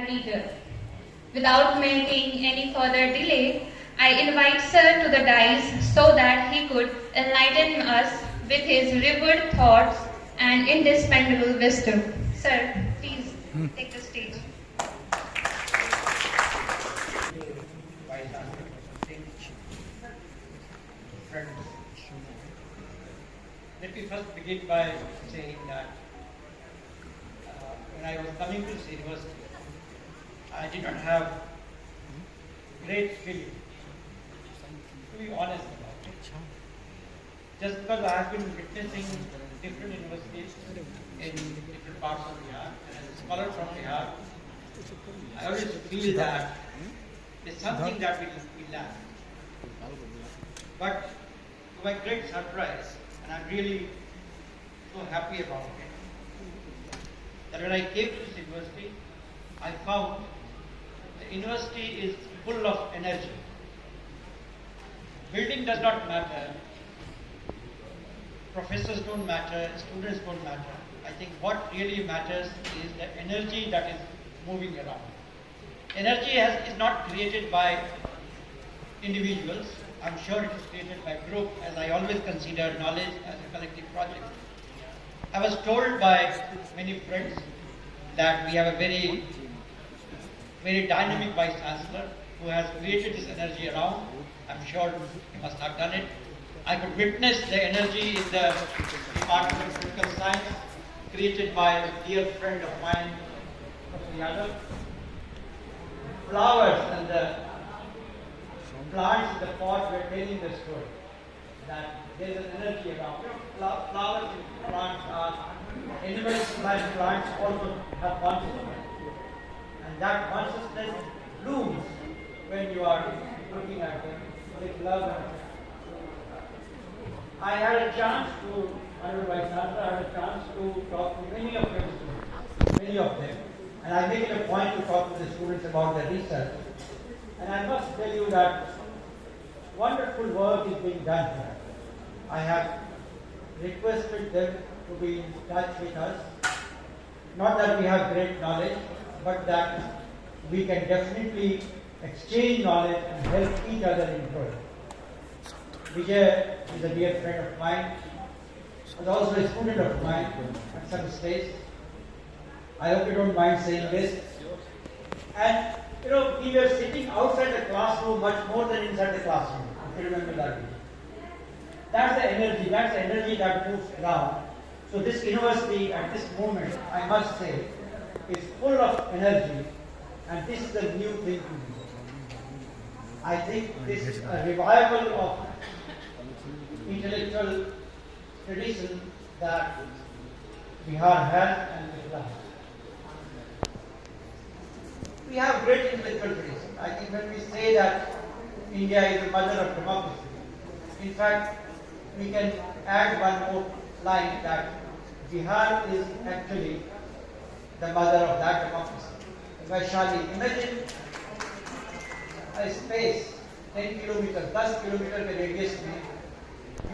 and leader. Without making any further delay, I invite Sir to the dais so that he could enlighten us with his revered thoughts and indispensable wisdom. Sir, please take the stage. Friends, let me first begin by saying that when I was coming to this university, I did not have great feeling, to be honest about it. Just because I have been witnessing different universities in different parts of Bihar, and as a scholar from Bihar, I always feel that it's something that we lack. But to my great surprise, and I'm really so happy about it, that when I came to this university, I found the university is full of energy. Building does not matter, professors don't matter, students don't matter. I think what really matters is the energy that is moving around. Energy is not created by individuals. I'm sure it is created by group, as I always consider knowledge as a collective project. I was told by many friends that we have a very dynamic Vice Chancellor who has created this energy around. I'm sure he must have done it. I could witness the energy in the Department of Political Science created by a dear friend of mine, Dr. Yadav. Flowers and the plants in the pot were telling the story that there is an energy around. Flowers and plants are animals like plants also have consciousness, and that consciousness blooms when you are looking at them with love and affection. I had a chance to, Honorable Vice Chancellor, I had a chance to talk to many of your students, many of them, and I make it a point to talk to the students about their research. And I must tell you that wonderful work is being done here. I have requested them to be in touch with us. Not that we have great knowledge, but that we can definitely exchange knowledge and help each other in growth. Vijay is a dear friend of mine, was also a student of mine at some stage. I hope you don't mind saying this. And we were sitting outside the classroom much more than inside the classroom, if you remember that. That's the energy that moves around. So this university at this moment, I must say, is full of energy, and this is a new thing to me. I think this is a revival of intellectual tradition that Bihar has and will have. We have great intellectual tradition. I think when we say that India is the mother of democracy, in fact, we can add one more line that Bihar is actually the mother of that democracy. Vaishali, imagine a space 10 kilometers, 10 kilometers के radius में,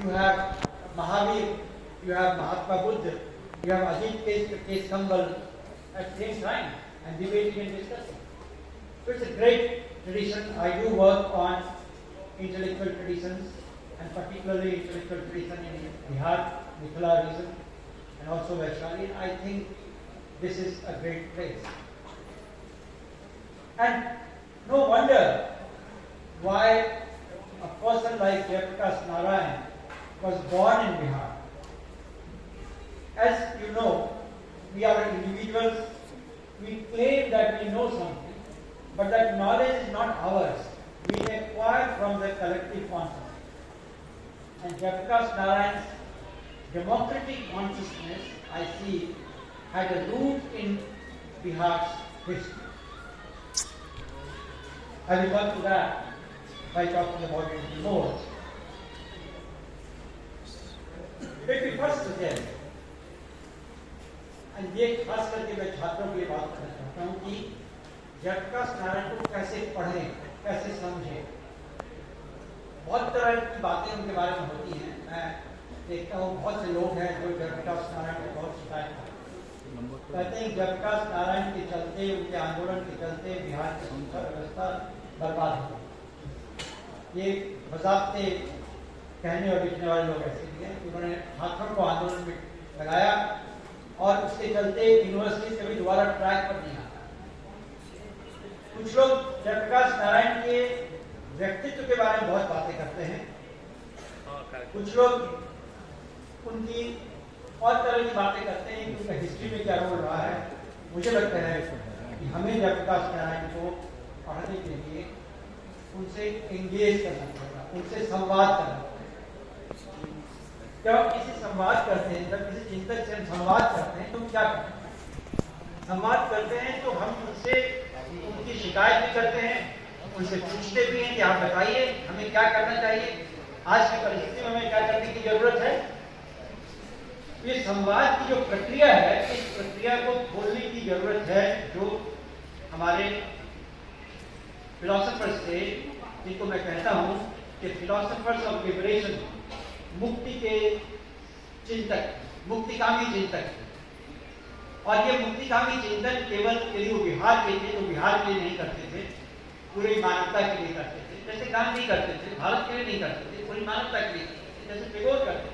you have Mahavir, you have Mahatma Buddha, you have Ajit Kesh Kambal at the same time and debating and discussing. So it's a great tradition. I do work on intellectual traditions, and particularly intellectual tradition in Bihar, Mithila region, and also Vaishali. I think this is a great place. And no wonder why a person like Jayaprakash Narayan was born in Bihar. As you know, we are individuals, we claim that we know something, but that knowledge is not ours. We acquire from the collective consciousness. And Jayaprakash Narayan's democratic consciousness, I see, had a root in Bihar's history. I will come to that by talking about it more. Let me first suggest, and ये खास करके मैं छात्रों के लिए बात करना चाहता हूँ कि जयप्रकाश नारायण को कैसे पढ़ें, कैसे समझें। बहुत तरह की बातें उनके बारे में होती हैं। मैं देखता हूँ बहुत से लोग हैं जो जयप्रकाश नारायण को बहुत शिकायत करते हैं। कहते हैं जयप्रकाश नारायण के चलते, उनके आंदोलन के चलते बिहार की शिक्षा व्यवस्था बर्बाद हो गई। ये बजाते कहने और लिखने वाले लोग ऐसे भी हैं, उन्होंने छात्रों को आंदोलन में लगाया और उसके चलते यूनिवर्सिटी से भी दोबारा ट्रैक पर नहीं आता। कुछ लोग जयप्रकाश नारायण के व्यक्तित्व के बारे में बहुत बातें करते हैं, कुछ लोग उनकी और तरह की बातें करते हैं कि उनका हिस्ट्री में क्या रोल रहा है। मुझे लगता है कि हमें जयप्रकाश नारायण को पढ़ने के लिए उनसे एंगेज करना पड़ेगा, उनसे संवाद करना पड़ेगा। जब हम किसी संवाद करते हैं, जब किसी चिंतक से हम संवाद करते हैं तो क्या करते हैं? संवाद करते हैं तो हम उनसे उनकी शिकायत भी करते हैं, उनसे पूछते भी हैं कि आप बताइए हमें क्या करना चाहिए, आज की परिस्थिति में हमें क्या करने की जरूरत है। ये संवाद की जो प्रक्रिया है, इस प्रक्रिया को खोलने की जरूरत है, जो हमारे फिलोसोफर्स थे, जिनको मैं कहता हूं कि फिलोसोफर्स ऑफ लिबरेशन, मुक्ति के चिंतक, मुक्तिकामी चिंतक। और ये मुक्तिकामी चिंतन केवल यदि वो बिहार के थे तो बिहार के लिए नहीं करते थे, पूरी मानवता के लिए करते थे। जैसे गांधी करते थे, भारत के लिए नहीं करते थे, पूरी मानवता के लिए करते थे, जैसे टैगोर करते थे।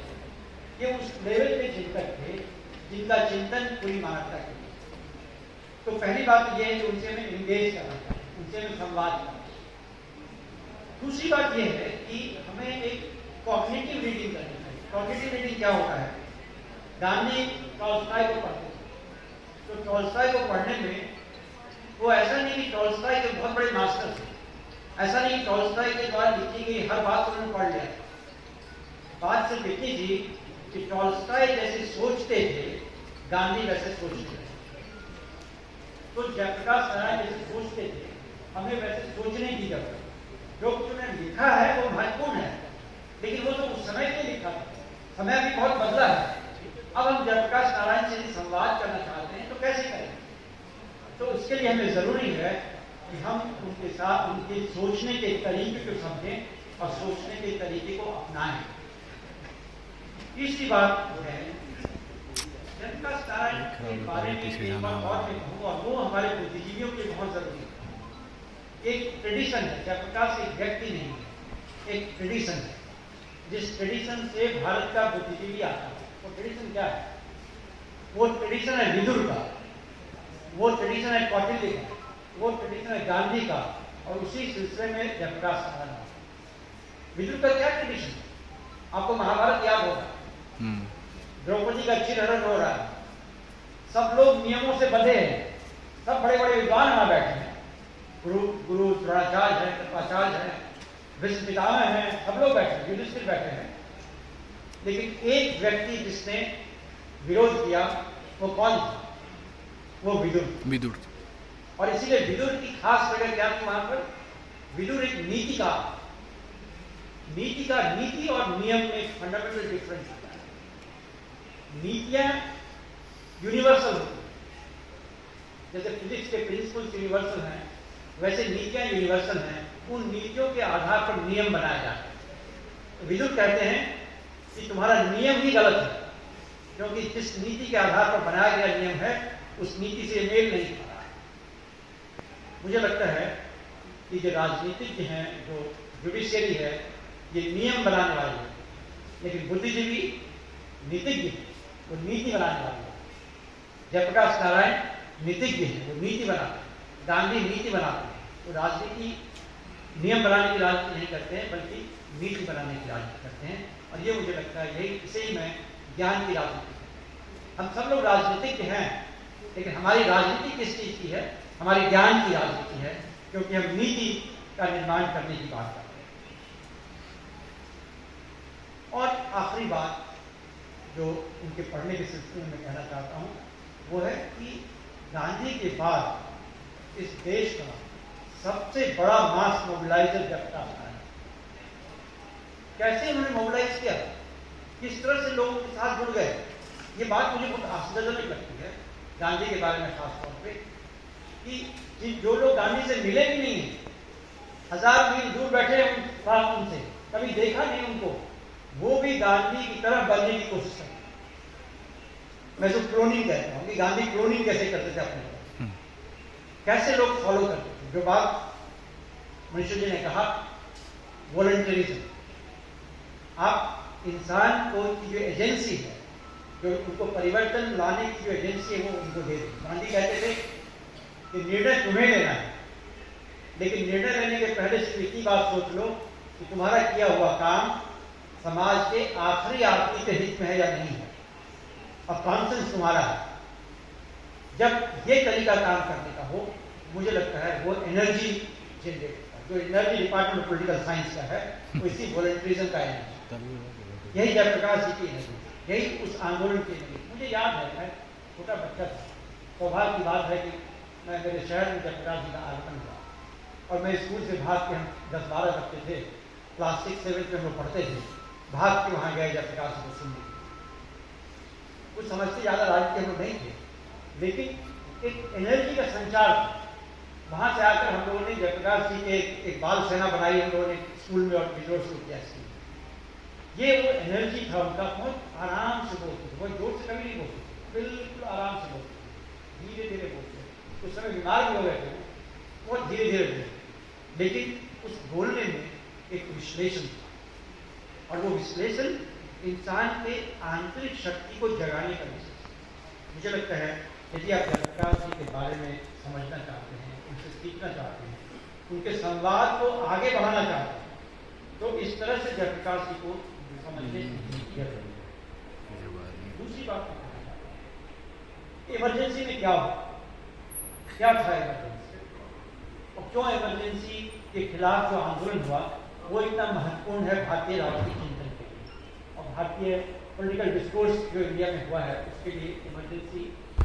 ये उस लेवल के चिंतक थे जिनका चिंतन पूरी मानवता के लिए। तो पहली बात यह है कि उनसे हमें एंगेज करना चाहिए, उनसे हमें संवाद करना चाहिए। दूसरी बात यह है कि हमें एक कॉग्निटिव रीडिंग करनी चाहिए। कॉग्निटिव रीडिंग क्या होता है? गांधी टॉल्स्टॉय को पढ़ते थे, तो टॉल्स्टॉय को पढ़ने में वो ऐसा नहीं कि टॉल्स्टॉय के बहुत बड़े मास्टर थे, ऐसा नहीं कि टॉल्स्टॉय के द्वारा लिखी गई हर बात उन्होंने पढ़ लिया। बात सिर्फ इतनी थी कि टॉल्स्टॉय जैसे सोचते थे, गांधी वैसे सोचते थे। तो जयप्रकाश नारायण जैसे सोचते थे, हमें वैसे सोचने की जरूरत है। जो कुछ उन्होंने लिखा है वो महत्वपूर्ण है, लेकिन वो तो उस समय के लिखा था, समय अभी बहुत बदला है। अब हम जयप्रकाश नारायण से संवाद करना चाहते हैं तो कैसे करें? तो इसके लिए हमें जरूरी है कि हम उनके साथ उनके सोचने के तरीके को समझें और सोचने के तरीके को अपनाएं। तीसरी बात है जयप्रकाश नारायण के बारे में एक बात और मैं कहूँ, और वो हमारे बुद्धिजीवियों के बहुत जरूरी है। एक ट्रेडिशन है, जयप्रकाश एक व्यक्ति नहीं है, एक ट्रेडिशन है। जिस ट्रेडिशन से भारत का बुद्धिजीवी आता है, वो ट्रेडिशन क्या है? वो ट्रेडिशन है विदुर का, वो ट्रेडिशन है कौटिल्य का, वो ट्रेडिशन है गांधी का, और उसी सिलसिले में जयप्रकाश नारायण। विदुर का क्या ट्रेडिशन? आपको महाभारत याद होगा, द्रौपदी का चिरहरण हो रहा है, सब लोग नियमों से बंधे हैं, सब बड़े बड़े विद्वान वहां बैठे हैं, गुरु द्रोणाचार्य है, कृपाचार्य है, भीष्म पितामह हैं, सब लोग बैठे हैं, युधिष्ठिर बैठे हैं। लेकिन एक व्यक्ति जिसने विरोध किया वो कौन था? वो विदुर। और इसीलिए विदुर की खास जगह क्या थी वहां पर? विदुर एक नीतिकार। नीति और नियम में फंडामेंटल डिफरेंस होता है। नीतियां यूनिवर्सल होती हैं, जैसे फिजिक्स के प्रिंसिपल्स यूनिवर्सल हैं, वैसे नीतियां यूनिवर्सल हैं। उन नीतियों के आधार पर नियम बनाए जाते हैं। तो विदुर कहते हैं कि तुम्हारा नियम ही गलत है, क्योंकि जिस नीति के आधार पर बनाया गया नियम है उस नीति से मेल नहीं खा रहा। मुझे लगता है कि जो राजनीतिज्ञ हैं, जो जुडिशियरी है, ये नियम बनाने वाले हैं, लेकिन बुद्धिजीवी नीतिज्ञ हैं, वो नीति बनाने वाले हैं। जयप्रकाश नारायण नीतिज्ञ हैं, वो नीति बनाते हैं। गांधी नीति बनाते हैं, वो राजनीति नियम बनाने की राजनीति नहीं करते हैं, बल्कि नीति बनाने की राजनीति करते हैं। और ये मुझे लगता है, यही इसे ही मैं ज्ञान की राजनीति। हम सब लोग राजनीतिज्ञ हैं, लेकिन हमारी राजनीति किस चीज की है? हमारी ज्ञान की राजनीति है, क्योंकि हम नीति का निर्माण करने की बात करते हैं। और आखिरी बात जो उनके पढ़ने के सिलसिले में कहना चाहता हूं, वो है कि गांधी के बाद इस देश का सबसे बड़ा मास मोबिलाइजर जयप्रकाश नारायण। कैसे उन्होंने मोबिलाइज किया, किस तरह से लोगों के साथ जुड़ गए, ये बात मुझे बहुत आश्चर्यजनक लगती है गांधी के बारे में खास तौर पे, कि जो लोग गांधी से मिले भी नहीं, 1000 मील दूर बैठे उनसे, कभी देखा नहीं उनको, वो भी गांधी की तरफ बनने की कोशिश करते। मैं जो क्लोनिंग कहता हूँ कि गांधी क्लोनिंग कैसे करते थे अपने, कैसे लोग फॉलो करते थे। जो बात मनुष्य जी ने कहा वॉलंटरिज्म, आप इंसान को की जो एजेंसी है, जो उनको परिवर्तन लाने की जो एजेंसी है, वो उनको दे दे। गांधी कहते थे कि निर्णय तुम्हें लेना है, लेकिन निर्णय लेने के पहले सिर्फ एक ही बात सोच लो कि तुम्हारा किया हुआ काम समाज के आखिरी आदमी के हित में है या नहीं है, और कॉन्सेंस तुम्हारा है। जब ये तरीका काम करने का हो, मुझे लगता है वो एनर्जी जनरेट होता है। जो energy department of political science का है, वो इसी वॉलंटरिज्म का एनर्जी, यही जयप्रकाश जी की एनर्जी, यही उस आंदोलन की एनर्जी। मुझे याद है, मैं छोटा बच्चा था, सौभाग्य की बात है कि मैं मेरे शहर में जयप्रकाश जी का आगमन हुआ, और मैं स्कूल से भाग के, हम 10-12 बच्चे थे, क्लास 6-7 में हम लोग पढ़ते थे, भाग के वहाँ गए जयप्रकाश जी को सुनने। कुछ समझते ज़्यादा राजनीति हम लोग नहीं थे, लेकिन एक एनर्जी का संचार था। वहाँ से आकर हम लोगों ने जयप्रकाश जी के एक बाल सेना बनाई, हम लोगों ने स्कूल में, और विजोर शुरू किया स्कूल। ये वो एनर्जी था उनका, बहुत आराम से बोलते थे, बहुत जोर से कभी नहीं बोलते थे, बिल्कुल आराम से बोलते थे, धीरे धीरे बोलते थे। उस समय बीमार भी हो गए थे, बहुत धीरे धीरे बोलते, लेकिन उस बोलने में एक विश्लेषण था, और वो विश्लेषण इंसान के आंतरिक शक्ति को जगाने का विषय। मुझे लगता है यदि आप जयप्रकाश जी के बारे में समझना चाहते हैं, उनसे सीखना चाहते हैं, उनके संवाद को आगे बढ़ाना चाहते हैं, तो इस तरह से जयप्रकाश जी को समझने की जरूरत है। दूसरी बात, इमरजेंसी में क्या हुआ, क्या था इमरजेंसी, और क्यों इमरजेंसी के खिलाफ जो आंदोलन हुआ वो इतना महत्वपूर्ण है भारतीय राजनीतिक चिंतन के लिए, और भारतीय पॉलिटिकल डिस्कोर्स जो इंडिया में हुआ है उसके लिए इमरजेंसी,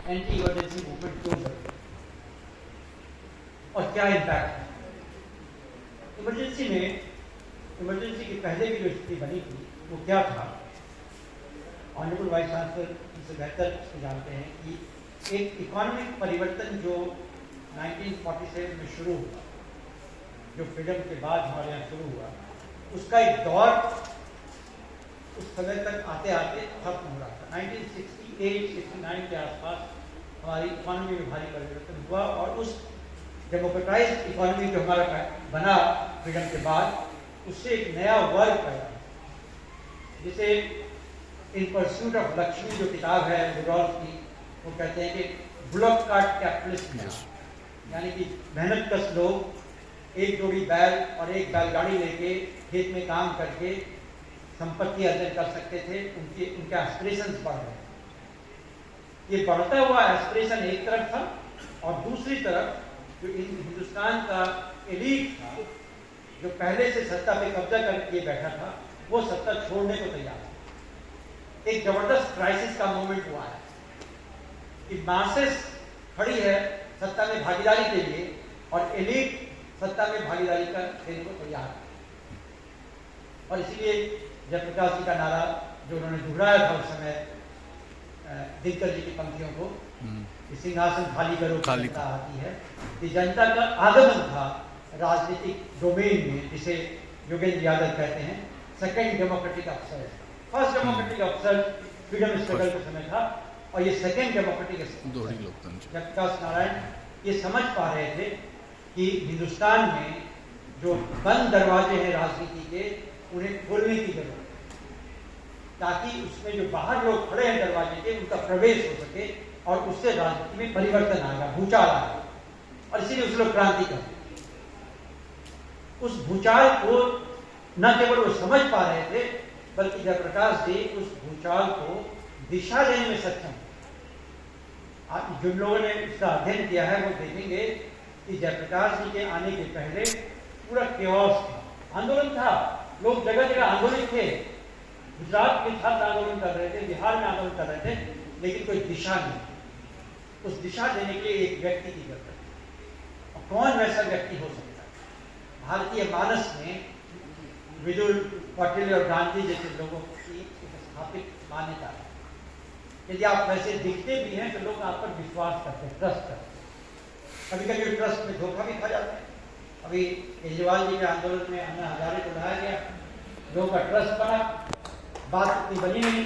एंटी इमरजेंसी मूवमेंट क्यों जरूरी है, और क्या इम्पैक्ट है। इमरजेंसी में, इमरजेंसी के पहले की जो स्थिति बनी थी वो क्या था, ऑनरेबल वाइस चांसलर इससे बेहतर इसको जानते हैं कि एक इकोनॉमिक परिवर्तन जो 1947 में शुरू हुआ, जो फ्रीडम के बाद हमारे यहाँ शुरू हुआ, उसका एक दौर उस समय तक आते आते खत्म हो रहा था। 1968-69 के आसपास हमारी इकोनॉमी में भारी परिवर्तन हुआ, और उस डेमोक्रेटाइज्ड इकोनॉमी जो हमारा बना फ्रीडम के बाद, उससे एक नया वर्ग पैदा, जिसे इन परस्यूट ऑफ लक्ष्मी जो किताब है रुडॉल्फ की, वो कहते हैं कि बुलक कार्ट कैपिटलिज्म, यानी कि मेहनतकश लोग एक जोड़ी बैल और एक बैलगाड़ी लेके खेत में काम करके संपत्ति अर्जन कर सकते थे। उनके एस्पिरेशंस बढ़ रहे। ये बढ़ता हुआ एस्पिरेशन एक तरफ था, और दूसरी तरफ जो हिंदुस्तान का एलीट था, जो पहले से सत्ता पे कब्जा करके बैठा था, वो सत्ता छोड़ने को तैयार था। एक जबरदस्त क्राइसिस का मोमेंट हुआ है कि मासेस खड़ी है सत्ता में भागीदारी के लिए, और एलीट सत्ता में भागीदारी का देने को तैयार है। और इसीलिए जयप्रकाश जी का नारा जो उन्होंने दोहराया था उस समय दिनकर जी की पंक्तियों को, कि सिंहासन खाली करो जनता आती है, कि जनता का आगमन था राजनीतिक डोमेन में, जिसे योगेंद्र यादव कहते हैं second democratic upsurge. First democratic upsurge freedom struggle के समय था, और ये सेकेंड डेमोक्रेटिक जयप्रकाश नारायण ये समझ पा रहे थे कि हिंदुस्तान में जो बंद दरवाजे हैं राजनीति के, उन्हें खोलने की जरूरत है, ताकि उसमें जो बाहर लोग खड़े हैं दरवाजे के, उनका प्रवेश हो सके, और उससे राजनीति में परिवर्तन आएगा, भूचाल आएगा। और इसीलिए उस लोग क्रांति करते। उस भूचाल को न केवल वो समझ पा रहे थे, बल्कि जयप्रकाश जी उस भूचाल को दिशा देने में सक्षम। जिन लोगों ने इसका अध्ययन किया है वो देखेंगे कि जयप्रकाश जी के आने के पहले पूरा केओस था, आंदोलन था, लोग जगह जगह आंदोलन थे, गुजरात के छात्र आंदोलन कर रहे थे, बिहार में आंदोलन कर रहे थे, लेकिन कोई दिशा नहीं। उस दिशा देने के लिए एक व्यक्ति की जरूरत है। और कौन वैसा व्यक्ति हो सकता है? भारतीय मानस में विदुर, पटेल और गांधी जैसे लोगों की स्थापित मान्यता है। यदि आप वैसे दिखते भी हैं तो लोग आप पर विश्वास करते हैं, ट्रस्ट करते हैं। कभी कभी ट्रस्ट में धोखा भी खा जाते हैं। अभी केजरीवाल जी के आंदोलन में अन्ना हजारे को लाया गया, लोगों का ट्रस्ट बना, बात उतनी बनी नहीं।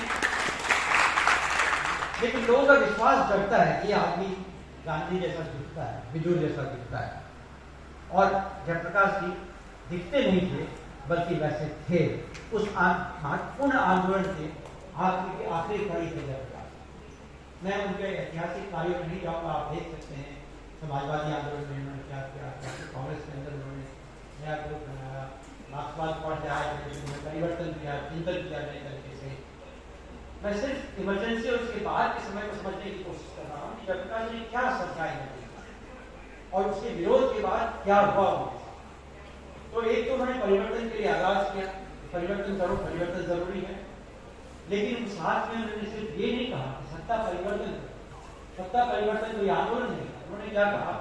लेकिन लोगों का विश्वास जगता है कि आदमी गांधी जैसा दिखता है, विदुर जैसा दिखता है। और जयप्रकाश जी दिखते नहीं थे, बल्कि वैसे थे। उस महत्वपूर्ण आंदोलन के आखिरी कड़ी थे जयप्रकाश। मैं उनके ऐतिहासिक कार्यों में नहीं जाऊँगा, आप देख सकते हैं समाजवादी आंदोलन में उन्होंने क्या किया, कांग्रेस के अंदर उन्होंने नया ग्रुप बनाया, मार्क्सवाद पढ़ते आए, परिवर्तन किया, चिंतन किया नए तरीके से। मैं सिर्फ इमरजेंसी और उसके बाद के समय को समझने की कोशिश कर रहा हूँ कि जयप्रकाश ने क्या समझा और उसके विरोध के बाद क्या हुआ। तो एक तो उन्होंने परिवर्तन के लिए आगाज किया, परिवर्तन करो, परिवर्तन जरूरी है। लेकिन साथ में उन्होंने सिर्फ ये नहीं कहा कि सत्ता परिवर्तन करो, सत्ता परिवर्तन कोई आंदोलन नहीं। उन्होंने क्या कहा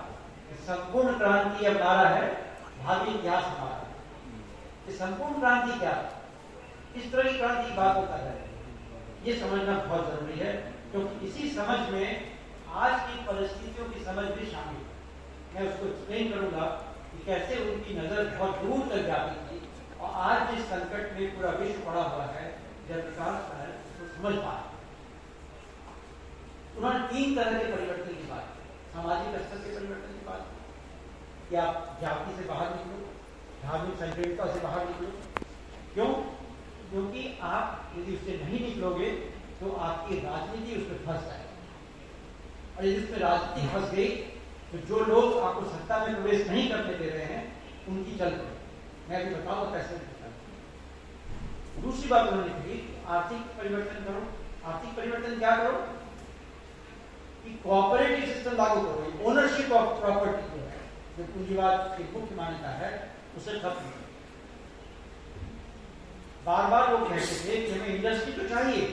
कि संपूर्ण क्रांति अब नारा है, भावी इतिहास हमारा। संपूर्ण क्रांति क्या, इस तरह की क्रांति की बात होता है, ये समझना बहुत जरूरी है, क्योंकि इसी समझ में आज की परिस्थितियों की समझ भी शामिल है। मैं उसको एक्सप्लेन करूंगा कि कैसे उनकी नजर बहुत दूर तक जाती थी और आज जिस संकट में पूरा विश्व पड़ा हुआ है, जयप्रकाश उसको समझ पाए। उन्होंने 3 तरह के परिवर्तन की बात की। सामाजिक स्तर के परिवर्तन की बात कि आप जाति से बाहर निकलो, धार्मिक संकीर्णता से बाहर निकलो। क्यों? क्योंकि आप यदि उससे नहीं निकलोगे तो आपकी राजनीति उसमें फंस जाएगी, और यदि उसमें राजनीति फंस गई तो जो लोग आपको सत्ता में प्रवेश नहीं करने दे रहे हैं उनकी चल पड़े। मैं अभी बताऊंगा कैसे। दूसरी बात उन्होंने कही, आर्थिक परिवर्तन करो। आर्थिक परिवर्तन क्या करो कि कोऑपरेटिव सिस्टम लागू करो। ओनरशिप ऑफ प्रॉपर्टी जो है, जो पूंजीवाद की मुख्य मान्यता है, उसे खत्म करो। बार बार लोग कहते थे कि हमें इंडस्ट्री तो चाहिए,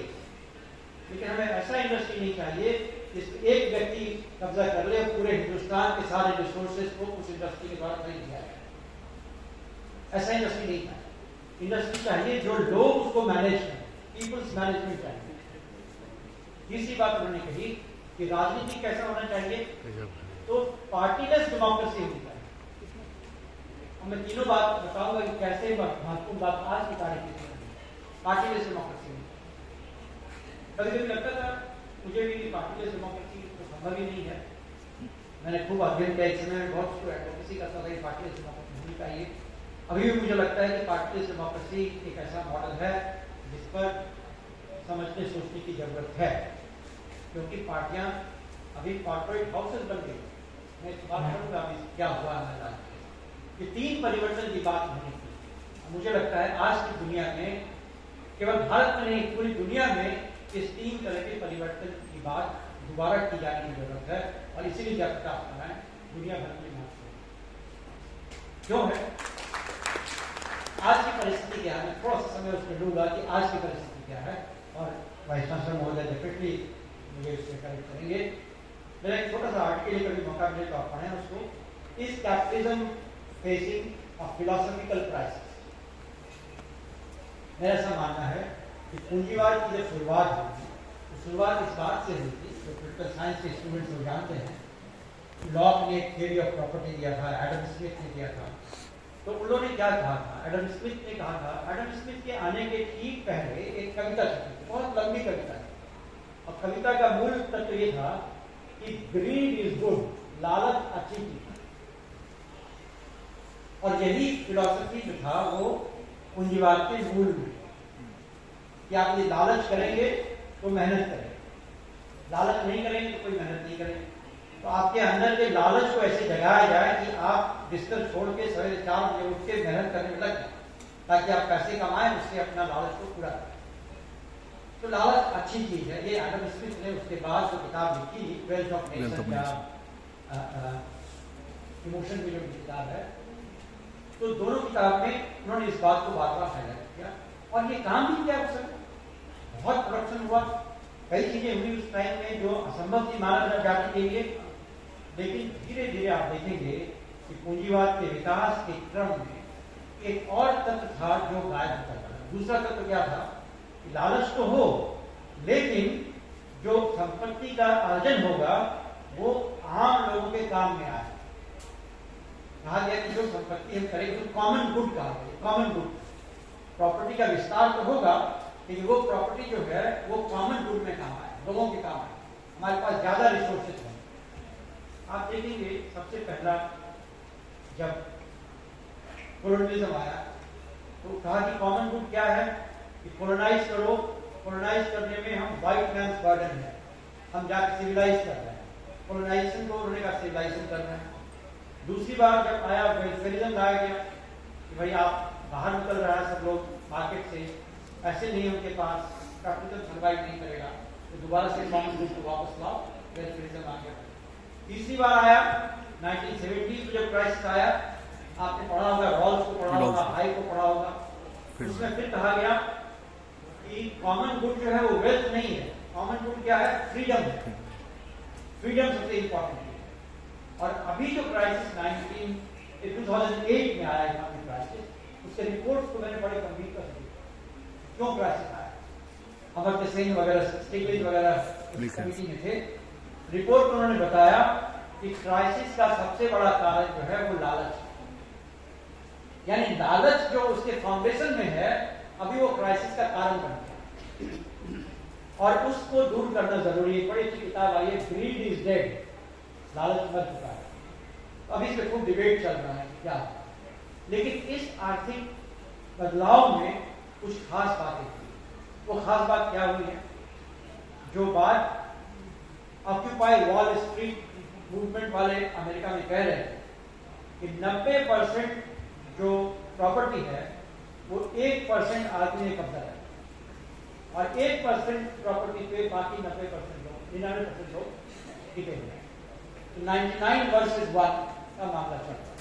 लेकिन हमें ऐसा इंडस्ट्री नहीं चाहिए जिसमें एक व्यक्ति कब्जा कर ले पूरे हिंदुस्तान के सारे रिसोर्सेज को उस इंडस्ट्री के द्वारा खरीद लिया जाए। ऐसा इंडस्ट्री नहीं चाहिए। इंडस्ट्री चाहिए जो लोग उसको मैनेज करें, पीपल्स मैनेजमेंट चाहिए। तीसरी बात उन्होंने कही कि राजनीति कैसा होना चाहिए, तो पार्टीलेस डेमोक्रेसी होनी चाहिए। मैं तीनों बात बताऊंगा कि कैसे महत्वपूर्ण बात आज की तारीख में पार्टीलेस डेमोक्रेसी में। कभी कभी लगता था मुझे भी पार्टीलेस डेमोक्रेसी तो संभव ही नहीं है। मैंने खूब अध्ययन किया, इस समय में बहुत एडवोकेसी करता था कि पार्टीलेस डेमोक्रेसी होनी चाहिए। अभी भी मुझे लगता है कि पार्टीलेस डेमोक्रेसी एक ऐसा मॉडल है जिस पर समझने सोचने की जरूरत है, क्योंकि पार्टियां अभी कॉर्पोरेट हाउसेस बन गई। मैं इस बात करूंगा अभी क्या हुआ है। ये 3 परिवर्तन की बात होनी थी। मुझे लगता है आज की दुनिया में, केवल भारत में नहीं पूरी दुनिया में, इस 3 तरह के परिवर्तन की बात दोबारा की जाने की जरूरत है। और इसीलिए जयप्रकाश नारायण दुनिया भर में महत्व क्यों है। आज की परिस्थिति क्या है, थोड़ा सा समय उसमें लूंगा कि आज की परिस्थिति क्या है, और वाइस चांसलर महोदय डेफिनेटली मुझे उससे करेक्ट करेंगे। मेरा एक छोटा सा आर्टिकल कभी मौका मिले तो आप पढ़ें उसको। इस capitalism facing a philosophical crisis. मेरा ऐसा मानना है कि पूंजीवाद की जब शुरुआत हुई तो शुरुआत इस बात से हुई थी, जो पोलिटिकल साइंस के स्टूडेंट्स लोग जानते हैं, लॉक ने एक थियरी ऑफ प्रॉपर्टी दिया था, एडम स्मिथ ने दिया था। तो उन्होंने क्या कहा था, एडम स्मिथ ने कहा था, एडम स्मिथ के आने के ठीक पहले एक कविता छपी, बहुत लंबी कविता है, और कविता का मूल तत्व ये था कि ग्रीड इज गुड, लालच अच्छी चीज। और यही फिलॉसफी जो था वो पूंजीवाद के मूल में, कि आप ये लालच करेंगे तो मेहनत करेंगे, लालच नहीं करेंगे तो कोई मेहनत नहीं करेंगे। तो आपके अंदर के लालच को ऐसे जगाया जाए कि आप बिस्तर छोड़ के सवेरे 4 बजे उठ के मेहनत करने में लग जाए, ताकि आप पैसे कमाएं, उससे अपना लालच को पूरा करें। तो लालच अच्छी चीज है। ये एडम स्मिथ ने उसके बाद जो किताब लिखी, वेल्थ ऑफ नेशन या इमोशन की जो किताब है, तो दोनों किताब में उन्होंने इस बात को बार बार हाईलाइट किया, और ये काम भी किया। उस बहुत प्रोडक्शन हुआ, कई चीजें हुई उस टाइम में जो असंभव थी मानव जाति के लिए। लेकिन धीरे धीरे आप देखेंगे कि पूंजीवाद के विकास के क्रम में एक और तत्व था जो गायब होता था। दूसरा तत्व क्या था कि लालच तो हो, लेकिन जो संपत्ति का अर्जन होगा वो आम लोगों के काम में आए। कहा गया कि जो संपत्ति हम करेंगे तो कॉमन गुड कहा गया, कॉमन गुड। प्रॉपर्टी का विस्तार तो होगा, लेकिन वो प्रॉपर्टी जो है वो कॉमन गुड में काम आए, लोगों के काम आए। हमारे पास ज़्यादा रिसोर्सेज हैं। आप देखेंगे सबसे पहला जब कोलोनियलिज्म आया तो कहा कि कॉमन गुड क्या है कि कोलोनाइज करो, कोलोनाइज करने में हम वाइट मैन्स बर्डन है, हम जाकर सिविलाइज कर रहे हैं, कोलोनाइजेशन को उन्होंने कहा सिविलाइजेशन कर रहे हैं। दूसरी बार जब आया वेलफेयरिज्म लाया गया कि भाई आप बाहर निकल रहा है सब लोग मार्केट से, पैसे नहीं उनके पास, कैपिटल सर्वाइव नहीं करेगा, तो दोबारा से कॉमन गुड को वापस लाओ, वेलफेयरिज्म आ गया। तीसरी बार आया 1970s में जब क्राइसिस आया, आपने पढ़ा होगा, रॉल्स को पढ़ा होगा, हाई को पढ़ा होगा, उसमें फिर कहा गया कि कॉमन गुड जो है वो वेल्थ नहीं है, कॉमन गुड क्या है, फ्रीडम है, फ्रीडम सबसे इंपॉर्टेंट है। और अभी जो क्राइसिस 2008 में आया इकोनॉमिक क्राइसिस, उसके रिपोर्ट्स को मैंने बड़े गंभीरता से देखा। क्यों क्राइसिस आया, अमर्त्य सेन वगैरह, स्टिग्लिट्ज वगैरह कमेटी में थे, रिपोर्ट में उन्होंने बताया कि क्राइसिस का सबसे बड़ा कारण जो है वो लालच है। यानी लालच जो उसके फाउंडेशन में है, अभी वो क्राइसिस का कारण बन गया और उसको दूर करना जरूरी है। बड़ी अच्छी किताब आई है, ग्रीड इज डेड, लालच मर चुका है। अभी इस पे खूब डिबेट चल रहा है क्या, लेकिन इस आर्थिक बदलाव में कुछ खास बातें थी। वो खास बात क्या हुई है, जो बात ऑक्यूपाई वॉल स्ट्रीट मूवमेंट वाले अमेरिका में कह रहे हैं कि 90% जो प्रॉपर्टी है वो 1% आदमी ने कब्जा किया और 1% प्रॉपर्टी पे बाकी 90% लोग, 99% लोग टिके हुए हैं। तो 99 वर्सेस 1 का मामला चल रहा है।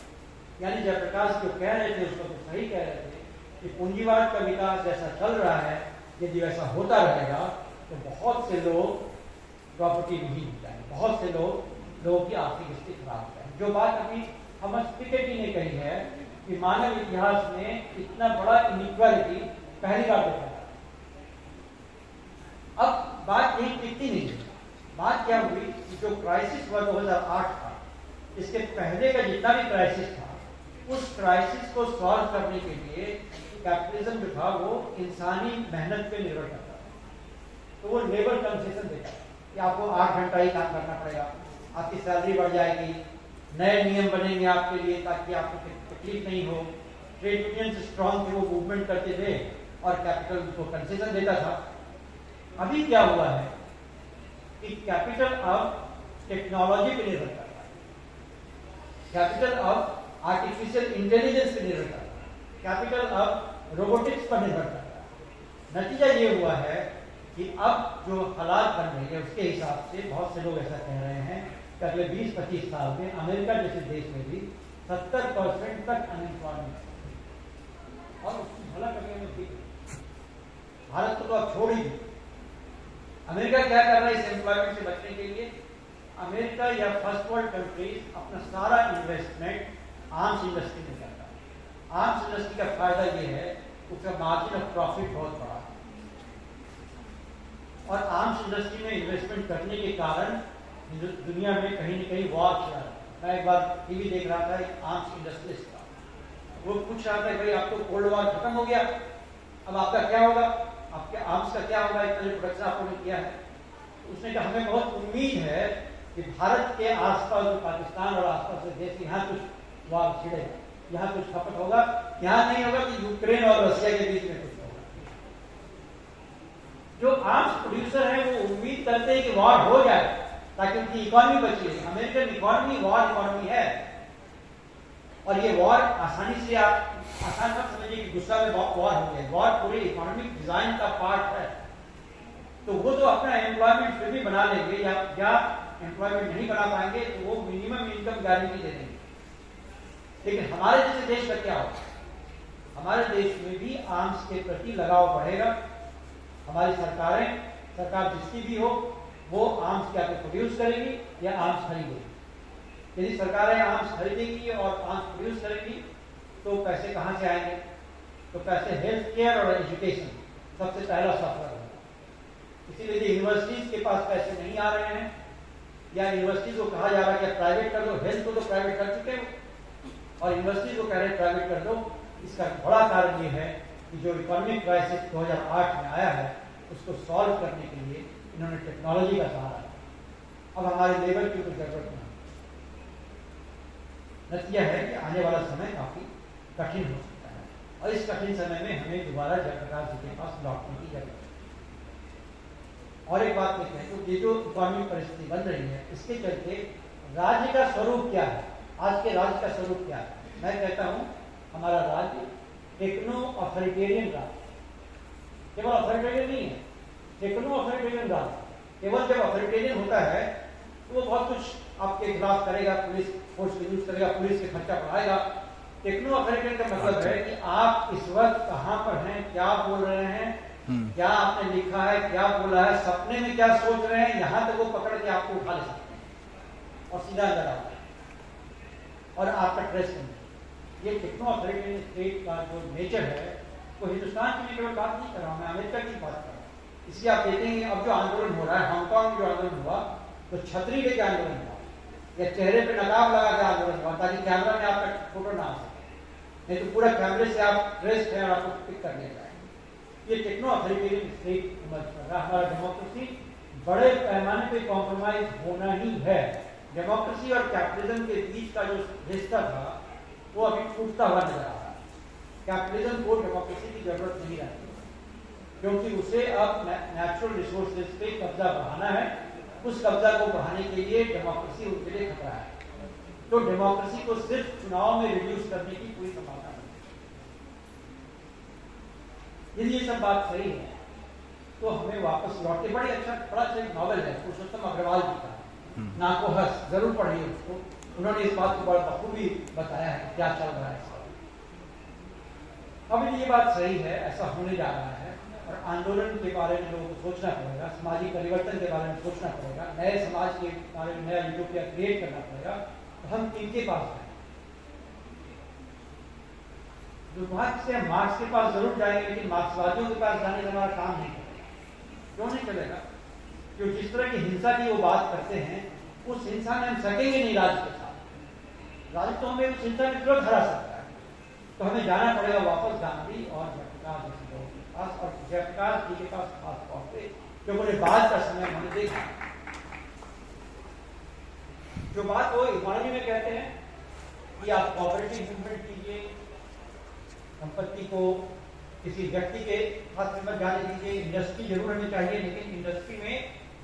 यानी जयप्रकाश जो कह रहे थे उसको तो सही कह रहे थे कि पूंजीवाद का विकास जैसा चल रहा है, यदि वैसा होता रहेगा तो बहुत से लोग प्रॉपर्टी नहीं हो जाएंगे, बहुत से लोगों की आर्थिक स्थिति खराब हो जाएगी। जो बात अभी थॉमस पिकेटी ने कही है कि मानव इतिहास में इतना बड़ा इनइक्वालिटी पहली बार देखा था। अब बात यही टिकती नहीं है। बात क्या हुई कि जो क्राइसिस हुआ 2008 था, इसके पहले का जितना भी क्राइसिस था, उस क्राइसिस को सॉल्व करने के लिए कैपिटलिज्म जो था वो इंसानी मेहनत पे निर्भर करता था। तो वो लेबर कंसेशन देता था कि आपको 8 घंटा ही काम करना पड़ेगा, आपकी सैलरी बढ़ जाएगी, नए नियम बनेंगे आपके लिए ताकि आपको तकलीफ नहीं हो। ट्रेड यूनियन स्ट्रॉन्ग थे, वो मूवमेंट करते थे और कैपिटल को कंसेशन देता था। अभी क्या हुआ है कि कैपिटल अब टेक्नोलॉजी पे निर्भर करता है, कैपिटल अब आर्टिफिशियल इंटेलिजेंस पे निर्भर करता है, कैपिटल अब रोबोटिक्स पर निर्भर करता है। नतीजा ये हुआ है कि अब जो हालात बन रही है उसके हिसाब से बहुत से लोग ऐसा कह रहे हैं कि अगले 20-25 साल में अमेरिका जैसे देश में भी 70% तक अनएम्प्लॉयमेंट और उसकी भला करने में ठीक है। भारत को तो अब छोड़ ही, अमेरिका क्या कर रहा है इस एम्प्लॉयमेंट से बचने के लिए? अमेरिका या फर्स्ट वर्ल्ड कंट्रीज अपना सारा इन्वेस्टमेंट आर्म्स इंडस्ट्री में करता है। आर्म्स इंडस्ट्री का फायदा ये है उसका मार्जिन ऑफ प्रॉफिट बहुत बड़ा है और आर्म्स इंडस्ट्री में इन्वेस्टमेंट करने के कारण दुनिया में कहीं न कहीं वॉर चल रहा है। मैं एक बार टीवी देख रहा था, एक आर्म्स इंडस्ट्रियलिस्ट का, वो पूछ रहा था भाई आपको कोल्ड वॉर खत्म हो गया, अब आपका क्या होगा, आपके आर्म्स का क्या होगा, इतना प्रोडक्शन आपने किया है। तो उसने कहा हमें बहुत उम्मीद है कि भारत के आसपास जो पाकिस्तान और आसपास के देश, यहाँ कुछ वॉर छिड़ेगा, यहाँ कुछ खपत होगा, यहाँ नहीं होगा कि यूक्रेन और रशिया के बीच में कुछ होगा। जो आर्म्स प्रोड्यूसर है वो उम्मीद करते हैं कि वॉर हो जाए ताकि उनकी इकोनॉमी बची रहे। अमेरिकन इकोनॉमी वॉर इकोनॉमी है और ये वॉर आसानी से आप आसान मत समझिए कि गुस्सा में वॉर हो गया। वॉर पूरी इकोनॉमिक डिजाइन का पार्ट है। तो वो तो अपना एम्प्लॉयमेंट फिर भी बना लेंगे या एम्प्लॉयमेंट नहीं बना पाएंगे तो वो मिनिमम इनकम गारंटी दे देंगे। लेकिन हमारे जैसे देश का क्या होगा? हमारे देश में भी आर्म्स के प्रति लगाव बढ़ेगा। हमारी सरकार जिसकी भी हो वो आर्म्स क्या तो प्रोड्यूस करेगी या आर्म्स खरीदेगी। यदि सरकारें आर्म्स खरीदेगी और आर्म्स प्रोड्यूस करेगी तो पैसे कहाँ से आएंगे? तो पैसे हेल्थ केयर और एजुकेशन सबसे पहला सफर होगा। इसीलिए यदि यूनिवर्सिटीज के पास पैसे नहीं आ रहे हैं या यूनिवर्सिटीज को कहा जा रहा है कि प्राइवेट कर दो, हेल्थ को तो प्राइवेट कर चुके हो और यूनिवर्सिटीज को कह रहे हैं प्राइवेट कर दो, इसका बड़ा कारण ये है कि जो इकोनॉमिक क्राइसिस 2008 में आया है उसको सॉल्व करने के लिए इन्होंने टेक्नोलॉजी का सहारा लिया। अब हमारे लेबर की कोई जरूरत नहीं। नतीजा है कि आने वाला समय काफी कठिन हो सकता है और इस कठिन समय में हमें दोबारा जयप्रकाश जी के पास लौटने की जरूरत है। और एक बात मैं कहूँ, ये जो इकोनॉमिक परिस्थिति बन रही है, इसके चलते राज्य का स्वरूप क्या है, आज के राज्य का स्वरूप क्या है? मैं कहता हूँ हमारा राज्य टेक्नो अथॉरिटेरियन राज्य, केवल अथॉरिटेरियन नहीं है, टेक्नो अथॉरिटेरियन राज्य। केवल जब अथॉरिटेरियन होता है तो वो बहुत कुछ आपके खिलाफ करेगा, पुलिस फोर्स यूज करेगा, पुलिस के खर्चा बढ़ाएगा। टेक्नो अथॉरिटेरियन का मतलब है कि आप इस वक्त कहाँ पर हैं, क्या बोल रहे हैं, क्या आपने लिखा है, क्या बोला है, सपने में क्या सोच रहे हैं, यहां तक वो पकड़ के आपको उठा ले सकते हैं और सीधा अंदर आता है और आपका ट्रेस करना। ये टेक्नो अथॉरिटेरियन स्टेट का जो नेचर है वो हिंदुस्तान की मैं केवल बात नहीं कर रहा हूं, मैं अमेरिका की बात कर रहा हूं। इसलिए आप देखेंगे अब जो आंदोलन हो रहा है, हांगकांग में जो आंदोलन हुआ तो छतरी लेके आंदोलन हुआ या चेहरे पे नकाब लगा के आंदोलन हुआ ताकि कैमरा में आपका फोटो ना आ सके, नहीं तो पूरा कैमरे से आप ड्रेस्ड हैं और आपको पिक कर लिया जाए। ये टेक्नो अथॉरिटेरियन स्टेट इमर्ज कर रहा है। हमारा डेमोक्रेसी बड़े पैमाने पे कॉम्प्रोमाइज होना ही है। डेमोक्रेसी और कैपिटलिज्म के बीच का जो रिश्ता था वो अभी टूटता हुआ नजर आ रहा है। कैपिटलिज्म को डेमोक्रेसी की जरूरत नहीं रहती क्योंकि उसे अब नेचुरल रिसोर्सेज पे कब्जा बढ़ाना है। उस कब्जा को बढ़ाने के लिए डेमोक्रेसी उनके लिए खतरा है। तो डेमोक्रेसी को सिर्फ चुनाव में रिड्यूस करने की कोई संभावना नहीं। यदि ये सब बात सही है तो हमें वापस लौट के बड़ा अच्छा एक नॉवेल है पुरुषोत्तम अग्रवाल जी का, नाको हस, जरूर पढ़िए उसको। उन्होंने इस बात को बड़ा बखूबी बताया है क्या चल रहा है। अब ये बात सही है, ऐसा होने जा रहा है और आंदोलन के बारे में लोगों को सोचना पड़ेगा, सामाजिक परिवर्तन के बारे में सोचना पड़ेगा, नए समाज के बारे में नया यूटोपिया क्रिएट करना पड़ेगा। तो हम किनके पास जाएं? दुर्भाग्य से हम मार्क्स के पास जरूर जाएंगे लेकिन मार्क्सवादियों के पास जाने से हमारा काम नहीं चलेगा। क्यों नहीं चलेगा? क्योंकि जिस तरह की हिंसा की वो बात करते हैं उस हिंसा में हम सकेंगे नहीं राज्य के साथ। राज्य तो हमें उस हिंसा में तुरंत हरा सकता है। तो हमें जाना पड़ेगा वापस गांधी और जयप्रकाश जैसे लोगों के पास, और जयप्रकाश जी के पास खास तौर पे जो बोले बाद का समय हमने देखा। जो बात वो इकोनॉमी में कहते हैं कि आप कोऑपरेटिव मूवमेंट कीजिए, संपत्ति को किसी व्यक्ति के हाथ में मत जाने दीजिए, इंडस्ट्री जरूर हमें चाहिए लेकिन इंडस्ट्री में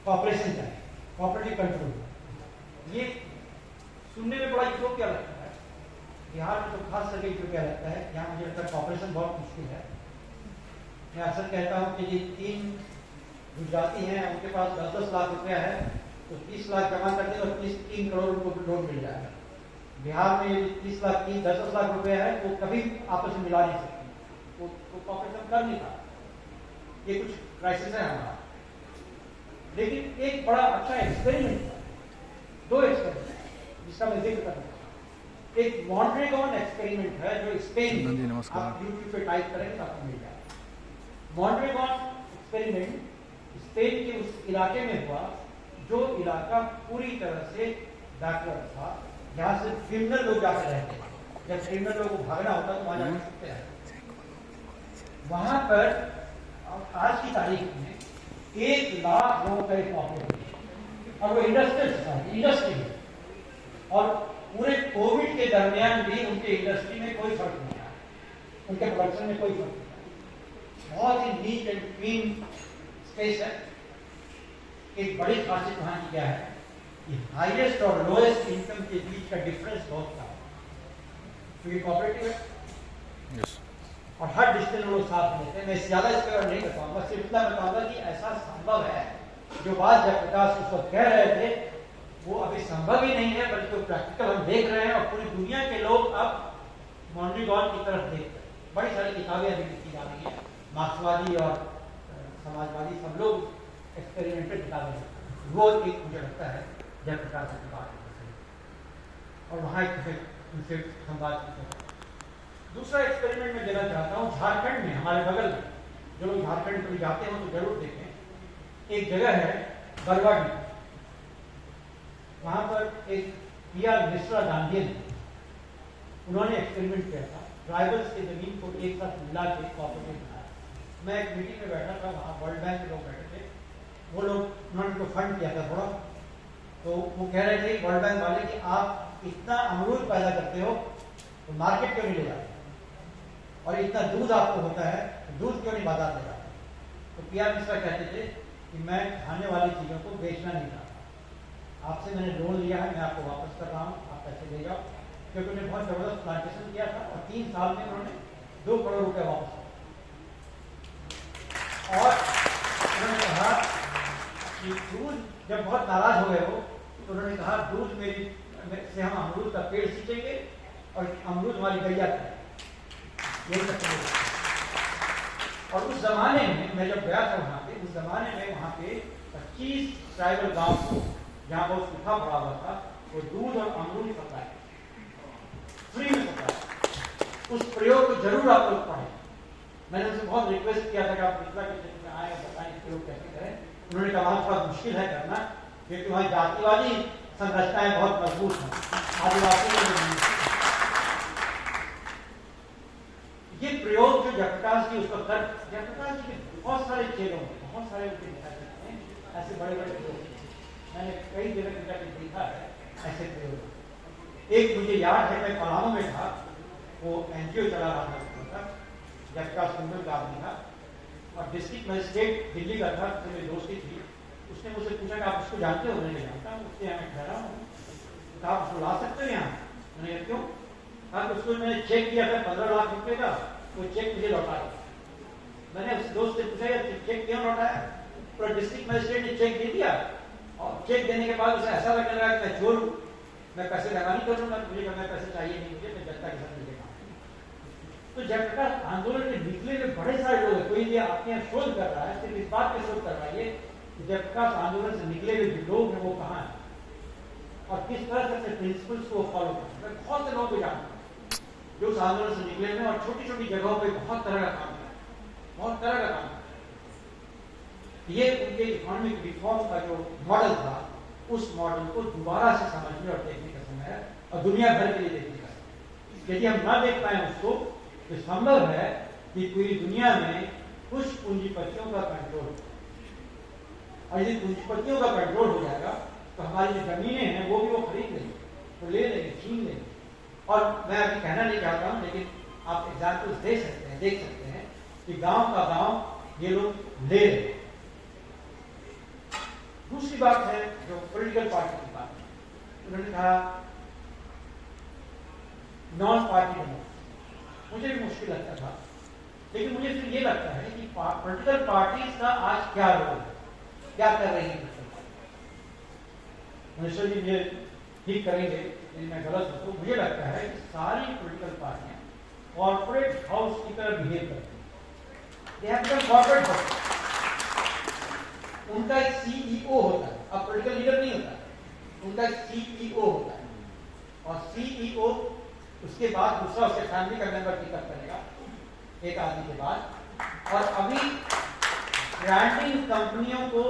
कॉपरेशन चाहिए, कॉपरेटिव कंट्रोल। ये सुनने में बड़ा यूटोपिया लगता है। बिहार में तो खास करके यूटोपिया लगता है, यहाँ मुझे लगता है कॉपरेशन बहुत मुश्किल है। मैं अक्सर कहता हूँ कि ये 3 गुजराती हैं, उनके पास 10-10 लाख रुपया है तो 30 लाख जमा कर दे और 3 करोड़ उनको लोन मिल जाएगा। बिहार में यदि 30 लाख की 10-10 लाख रुपया है तो कभी आपस में मिला नहीं सकते, वो कॉपरेशन कर नहीं पाता। ये कुछ क्राइसिस है हमारा। लेकिन एक बड़ा अच्छा एक्सपेरिमेंट, 2 एक्सपेरिमेंट जिसका मैं जिक्र कर रहा हूँ। एक मॉन्ट्रेगॉन एक्सपेरिमेंट है जो स्पेन, आप यूट्यूब पे टाइप करेंगे तो आपको मिल जाएगा। मॉन्ट्रेगॉन एक्सपेरिमेंट स्पेन के उस इलाके में हुआ जो इलाका पूरी तरह से बैकवर्ड था, जहां से क्रिमिनल लोग जाकर रहते हैं। जब क्रिमिनल लोगों को भागना होता तो वहां जा सकते हैं। वहां पर आज की तारीख में 1 लाख लोगों का एक पॉपुलेशन और वो इंडस्ट्री है और पूरे कोविड के दरमियान भी उनके इंडस्ट्री में कोई फर्क नहीं आया, उनके प्रोडक्शन में कोई फर्क नहीं आया। बहुत ही नीट एंड क्लीन स्पेस है। एक बड़ी खासियत वहां की क्या है कि हाईएस्ट और लोएस्ट इनकम के बीच का डिफरेंस बहुत था क्योंकि कोऑपरेटिव है। और हर डिसीजन लोग साथ लेते हैं। मैं ज्यादा इसके बारे नहीं बताऊंगा, सिर्फ इतना बताऊंगा कि ऐसा संभव है जो बात जयप्रकाश उस वक्त कह रहे थे वो अभी संभव ही नहीं है, बल्कि प्रैक्टिकल हम देख रहे हैं और पूरी दुनिया के लोग अब मॉन्ट्रेगॉन की तरफ देख रहे हैं। बड़ी सारी किताबें अभी लिखी जा रही है, मार्क्सवादी और समाजवादी सब लोग एक्सपेरिमेंटल किताबें लिखते हैं। वो एक मुझे लगता है जयप्रकाश की बात और वहाँ उनसे संवाद की। दूसरा एक्सपेरिमेंट मैं देना चाहता हूँ झारखंड में, हमारे बगल में। जो लोग झारखंड कभी जाते हो तो जरूर देखें। एक जगह है बरवाडी, वहां पर एक PR मिश्रा गांधी, उन्होंने एक्सपेरिमेंट किया था। ट्राइबल्स की जमीन को एक साथ मिला के कोऑपरेटिव बनाया। मैं एक मीटिंग में बैठा था, वहाँ वर्ल्ड बैंक के लोग बैठे थे। वो लोग उन्होंने तो फंड किया था थोड़ा, तो वो कह रहे थे वर्ल्ड बैंक वाले कि आप इतना अमरूद पैदा करते हो तो मार्केट क्यों नहीं ले जाते, और इतना दूध आपको होता है तो दूध क्यों नहीं बाजार ले जाते। तो पीआर मिश्रा कहते थे कि मैं खाने वाली चीज़ों को बेचना नहीं चाहता, आपसे मैंने लोन लिया है, मैं आपको वापस कर रहा हूँ, आप पैसे ले जाओ। क्योंकि उन्होंने बहुत ज़बरदस्त प्लांटेशन किया था और 3 साल में उन्होंने 2 करोड़ रुपये वापस किया। और उन्होंने कहा कि दूध जब बहुत नाराज हो गए हो तो उन्होंने कहा दूध मेरी से हम अमरूद का पेड़ सींचेंगे और अमरूद हमारी गैया करेंगे, यही सब। और उस जमाने में मैं जब गया था वहाँ पे, उस जमाने में वहाँ पे 25 ट्राइबल गांव को जहाँ बहुत सूखा पड़ा हुआ था, वो दूध और अमरूद सप्लाई फ्री में सप्लाई। उस प्रयोग को जरूर आप लोग पढ़ें। मैंने उनसे बहुत रिक्वेस्ट किया था कि आप मिथिला के क्षेत्र में आए और बताएं इस प्रयोग कैसे करें। उन्होंने कहा वहाँ थोड़ा मुश्किल है करना, क्योंकि वहाँ जातिवादी संरचनाएं बहुत मजबूत हैं, आदिवासियों में। ये प्रयोग जो जयप्रकाश जी उसको कर, जयप्रकाश जी के बहुत सारे चेलों में बहुत सारे ऐसे बड़े बड़े प्रयोग मैंने कई जगह देखा है ऐसे प्रयोग। एक मुझे याद है, मैं पलामू में था, वो एनजीओ चला रहा था, जयप्रकाश कुंडल का आदमी था, और डिस्ट्रिक्ट मजिस्ट्रेट दिल्ली का था, तो मेरी दोस्ती थी। उसने मुझसे पूछा कि आप उसको जानते हो? मैंने जानता हूँ, उसके यहाँ मैं ठहरा हूँ, तो आप उसको ला सकते हो यहाँ? मैंने कहा क्यों? हाँ, उसको मैंने चेक किया था 15 लाख रुपए का, वो चेक मुझे लौटाया। मैंने उस दोस्त से पूछा चेक क्यों लौटाया? तो डिस्ट्रिक्ट मजिस्ट्रेट ने चेक दे दिया, और चेक देने के बाद उसे ऐसा लगने लगा कि मैं चोर हूँ, मैं पैसे लगा नहीं करूँगा, मुझे पैसे चाहिए नहीं, मुझे मैं जनता के साथ मिलेगा। तो जयप्रकाश आंदोलन के निकले हुए बड़े सारे लोग, कोई ये आपके यहाँ शोध कर रहा है, सिर्फ इस बात पे शोध कर रहा है कि जयप्रकाश आंदोलन से निकले हुए जो लोग हैं वो कहाँ हैं और किस तरह से अपने प्रिंसिपल्स को फॉलो करते हैं। मैं बहुत से लोगों को जानता हूँ जो उस आंदोलन से निकले हुए और छोटी छोटी जगहों पर बहुत तरह का काम किया, बहुत तरह का काम। ये उनके इकोनॉमिक रिफॉर्म का जो मॉडल था, उस मॉडल को दोबारा से समझने और देखने का समय है, और दुनिया भर के लिए देखने का समय। यदि हम ना देख पाए उसको, तो संभव है कि पूरी दुनिया में कुछ पूंजीपतियों का कंट्रोल, और यदि पूंजीपतियों का कंट्रोल हो जाएगा तो हमारी जो जमीनें हैं वो भी वो खरीद लेंगे, तो ले लेंगे, छीन लेंगे। और मैं अभी कहना नहीं चाहता हूँ, लेकिन आप एग्जाम्पल्स देख सकते हैं कि गांव का गांव ये लोग ले रहे। दूसरी बात है जो पॉलिटिकल पार्टी की बात है, उन्होंने कहा नॉन पार्टी डेमोक्रेसी। मुझे भी मुश्किल लगता था, लेकिन मुझे फिर ये लगता है कि पॉलिटिकल पार्टीज का आज क्या रोल है, क्या कर रही है। मिनिस्टर जी मुझे ठीक करेंगे यदि मैं गलत हूं, तो मुझे लगता है कि सारी पॉलिटिकल पार्टियां कॉर्पोरेट हाउस की तरह बिहेव करती हैं। They have become corporate house. उनका एक सीईओ होता है, अब पॉलिटिकल लीडर नहीं होता, उनका एक सीईओ होता है, और सीईओ उसके बाद दूसरा उसके फैमिली का मेंबर पिकअप करेगा एक आदमी के बाद। और अभी ब्रांडिंग कंपनियों को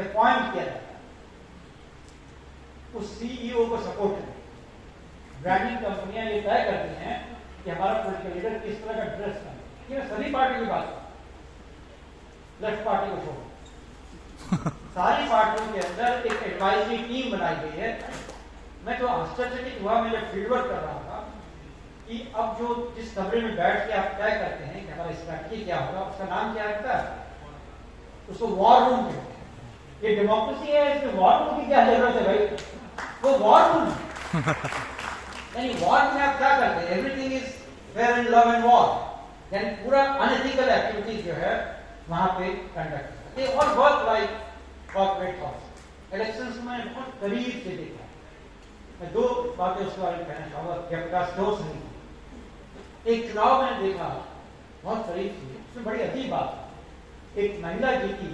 अपॉइंट किया जाता है उस सीईओ को सपोर्ट करें। ब्रांडिंग कंपनियां ये तय करती हैं कि हमारा पॉलिटिकल लीडर किस तरह का ड्रेस करे। ये सभी पार्टी की बात है, लेफ्ट पार्टी को छोड़ो, सारी पार्टियों के अंदर एक एडवाइजरी टीम बनाई गई है। मैं तो आश्चर्यचकित हुआ, मैं जब फील्ड वर्क कर रहा था, कि अब जो जिस कमरे में बैठ के आप तय करते हैं कि हमारा स्ट्रैटेजी क्या होगा, उसका नाम क्या रहता है? उसको वॉर रूम कहते हैं। ये डेमोक्रेसी है, इसमें वॉर रूम की क्या जरूरत है भाई? वो वॉर रूम यानी वॉर में आप क्या करते हैं? Everything is fair and love and war, यानी पूरा अनएथिकल एक्टिविटीज जो है वहां पे कंडक्ट करते हैं। और बहुत लाइक कॉर्पोरेट हाउस इलेक्शंस में बहुत करीब से देखा। मैं दो बातें उसके बारे में कहना चाहूंगा, जयप्रकाश क्लोज नहीं। एक चुनाव मैंने देखा बहुत करीब से, उसमें बड़ी अजीब बात। एक महिला जीती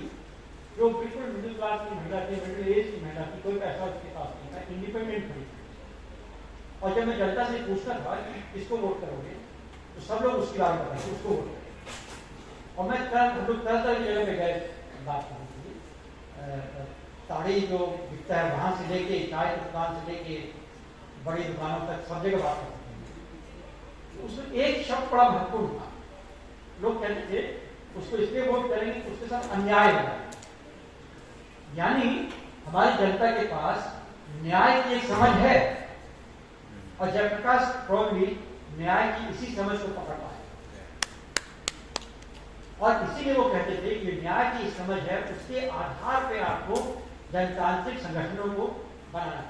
जो बिल्कुल मिडिल क्लास की महिला थी, मिडिल एज की महिला थी, कोई पैसा उसके पास नहीं था, इंडिपेंडेंट खड़ी। और जब मैं जनता से पूछता था कि किसको वोट करोगे, तो सब लोग उसकी बात बताते उसको वोट करोगे। और मैं हम लोग तरह तरह की जगह पे गए बात करने के लिए, साड़ी जो बिकता है वहां से लेके, चाय की दुकान से लेके बड़ी दुकानों तक सब जगह बात करते हैं। उसमें एक शब्द बड़ा महत्वपूर्ण था। लोग कहते थे उसको इसलिए वोट करेंगे उसके साथ अन्याय होगा, यानी हमारी जनता के पास न्याय की एक समझ है और जयप्रकाश प्रॉब्ली न्याय की इसी समझ को पकड़ पाए और इसीलिए वो कहते थे कि न्याय की समझ है, उसके आधार पे आपको जनतांत्रिक संगठनों को बनाना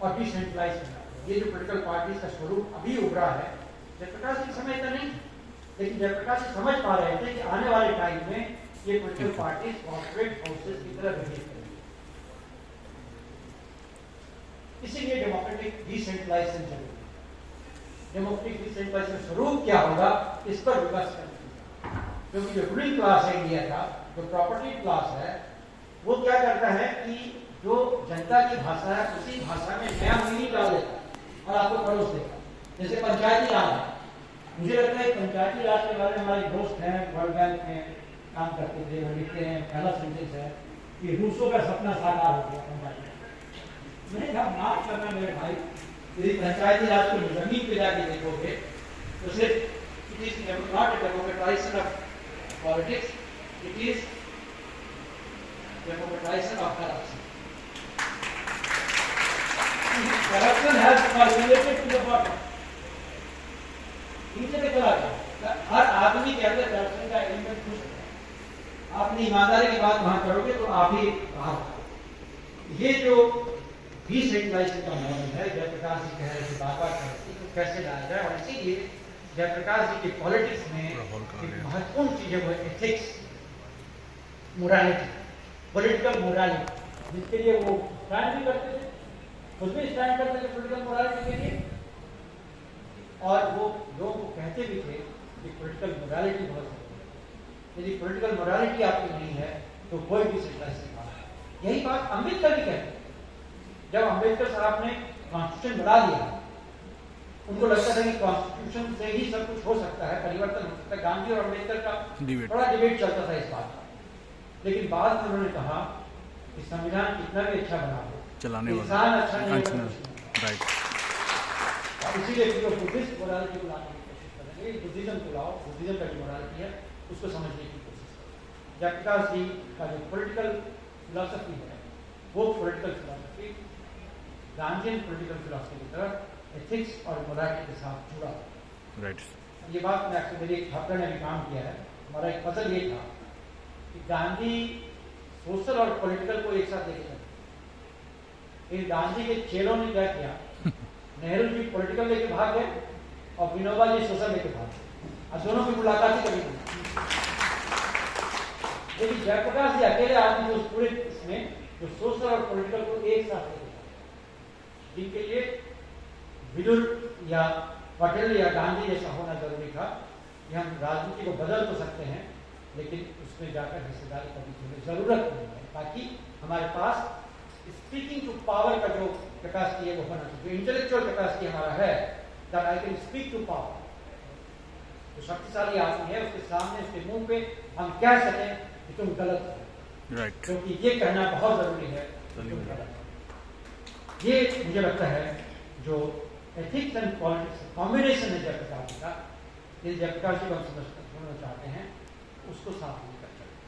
और डिसेंट्रलाइज करना। ये जो पॉलिटिकल पार्टीज का स्वरूप अभी उभरा है, जयप्रकाश की समय इतना नहीं, लेकिन जयप्रकाश समझ पा रहे थे कि आने वाले टाइम में ये पॉलिटिकल पार्टीज कॉर्पोरेट हाउसेस की तरह बिहेव करेंगी। इसीलिए डेमोक्रेटिक डिसेंट्रलाइजेशन जरूरी है। डेमोक्रेटिक डिसेंट्रलाइजेशन स्वरूप क्या होगा, इस पर विकास करना, क्योंकि जो रूलिंग क्लास है इंडिया का, जो प्रॉपर्टी क्लास है, वो क्या करता है कि जो जनता की भाषा है उसी भाषा में नया मीनिंग डाल देता है और आपको परोस देता है। जैसे पंचायती राज है, मुझे लगता है पंचायती राज के बारे में हमारे दोस्त हैं, वर्ल्ड बैंक में काम करते थे, वो लिखते हैं, पहला सेंटेंस है कि रूसों का सपना साकार हो गया पंचायती। मैंने कहा माफ करना मेरे भाई, यदि पंचायती राज को जमीन पे जाके देखोगे तो सिर्फ it is not a democratisation of politics, it is democratisation of corruption. Corruption has permeated to the bottom, नीचे तक चला गया। हर आदमी के अंदर करप्शन का एलिमेंट घुस गया। आपने ईमानदारी की बात वहां करोगे तो आप ही बाहर। ये जो डिसेंट्रलाइजेशन का मॉडल है, जयप्रकाश जी कह रहे थे बाबा तो कैसे लाया जाए, और इसीलिए जयप्रकाश जी के पॉलिटिक्स में एक महत्वपूर्ण चीज है वो एथिक्स, मोरालिटी, पॉलिटिकल मोरालिटी, जिसके लिए वो स्टैंड भी करते थे, खुद भी स्टैंड करते थे पॉलिटिकल मोरालिटी के लिए, और वो लोग कहते भी थे कि पॉलिटिकल मोरालिटी बहुत जरूरी है। यदि पॉलिटिकल मोरालिटी आपकी नहीं है तो कोई भी सिद्धांत नहीं पाएगा। यही बात अम्बेडकर भी कहते हैं। जब अम्बेडकर साहब ने कॉन्स्टिट्यूशन बना दिया, उनको लगता था कि कॉन्स्टिट्यूशन से ही सब कुछ हो सकता है, परिवर्तन हो सकता है। गांधी और अम्बेडकर का बड़ा डिबेट चलता था इस बात का, लेकिन बाद में उन्होंने कहा कि संविधान कितना भी अच्छा बना हो, इंसान अच्छा नहीं है, इसीलिए बुद्धिस्ट मोरालिटी को लाने की कोशिश करेंगे। बुद्धिज्म को लाओ, बुद्धिज्म का जो मोरालिटी है उसको समझने की कोशिश करें। जयप्रकाश जी का जो पॉलिटिकल फिलॉसफी है वो political philosophy Gandhian political philosophy की तरफ एथिक्स और मोरालिटी के साथ जुड़ा। राइट। ये बात मैं आपसे, मेरे एक छात्र ने भी काम किया है, हमारा एक पजल ये था कि गांधी सोशल और पॉलिटिकल को एक साथ लेके चलते। गांधी के चेलों ने क्या किया, नेहरू जी पॉलिटिकल लेके भाग गए और विनोबा जी सोशल लेके भाग गए, और दोनों की मुलाकात ही कभी नहीं। लेकिन जयप्रकाश जी अकेले आदमी जो उस पूरे इसमें जो सोशल और पॉलिटिकल को एक साथ लेके भागे, जिनके लिए विदुर या पटेल या गांधी जैसा होना जरूरी था कि हम राजनीति को बदल तो सकते हैं लेकिन उसमें जाकर हिस्सेदारी करने की जरूरत नहीं है, ताकि हमारे पास स्पीकिंग टू पावर का जो कैपेसिटी है वो होना चाहिए। इंटेलेक्चुअल कैपेसिटी हमारा है, that I can speak to power. जो शक्तिशाली आदमी है उसके सामने, उसके मुंह पे हम कह सकें कि तुम गलत हो, राइट, क्योंकि ये कहना बहुत जरूरी है कि तुम गलत हो। ये मुझे लगता है जो एथिक्स एंड पॉलिटिक्स कॉम्बिनेशन है जयप्रकाश जी का, ये जयप्रकाश जी को हम समझना चाहते हैं, उसको साफ लेकर चलते।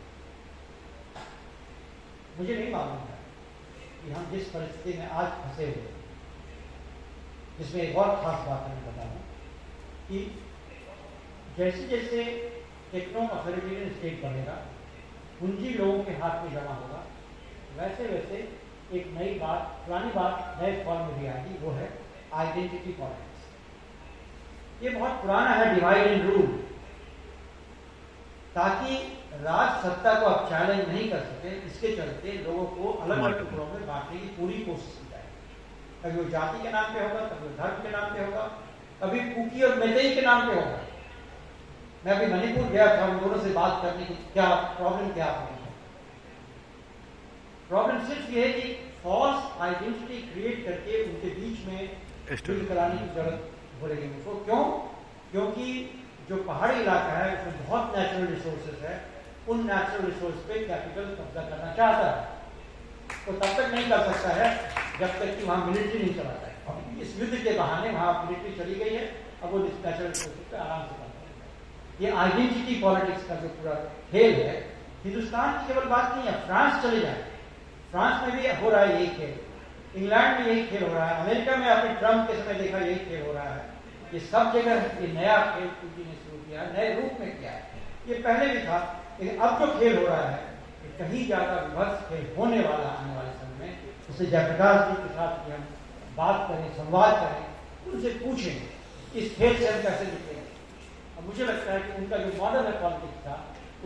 मुझे नहीं मालूम है कि हम जिस परिस्थिति में आज फंसे हुए, जिसमें एक और खास बात मैं बता दूं कि जैसे जैसे टेक्नो अथॉरिटेरियन स्टेट बनेगा, पूंजी लोगों के हाथ में जमा होगा, वैसे वैसे एक नई बात, पुरानी बात नए फॉर्म में भी आएगी, वो है आइडेंटिटी पॉलिटिक्स। ये बहुत पुराना है, डिवाइड एंड रूल, ताकि राज सत्ता को आप चैलेंज नहीं कर सके, इसके चलते लोगों को अलग अलग टुकड़ों में बांटने की पूरी कोशिश की जाए। कभी वो जाति के नाम पे होगा, कभी वो धर्म के नाम पे होगा, कभी कुकी और मैतेई के नाम पे होगा। मैं अभी मणिपुर गया था, उन दोनों से बात करने की क्या प्रॉब्लम क्या है। प्रॉब्लम सिर्फ ये है कि फॉल्स आइडेंटिटी क्रिएट करके उनके बीच में डील कराने की जरूरत हो रही है उनको। क्यों? क्योंकि जो पहाड़ी इलाका है उसमें बहुत नेचुरल रिसोर्सेज है, उन नेचुरल रिसोर्स पे कैपिटल कब्जा करना चाहता है, तो तब तक नहीं कर सकता है जब तक कि वहाँ मिलिट्री नहीं चलाता है। अब इस युद्ध के बहाने वहाँ मिलिट्री चली गई है, अब वो नेचुरल रिसोर्सेज पे आराम से करता है। ये आइडेंटिटी पॉलिटिक्स का जो पूरा खेल है, हिंदुस्तान की केवल बात नहीं है, फ्रांस चले जाए, फ्रांस में भी हो रहा है यही खेल। इंग्लैंड में यही खेल हो रहा है, अमेरिका में आपने ट्रम्प के समय देखा यही खेल हो रहा है। ये सब जगह ये नया खेल पुतिन ने शुरू किया, नए रूप में किया है। ये पहले भी था, लेकिन अब जो खेल हो रहा है ये कहीं ज्यादा विभत्स खेल होने वाला आने वाले समय में। उससे जयप्रकाश जी के साथ भी हम बात करें, संवाद करें, उनसे पूछें इस खेल से हम कैसे निकलेंगे। अब मुझे लगता है कि उनका जो मॉडल है पॉलिटिक्स का,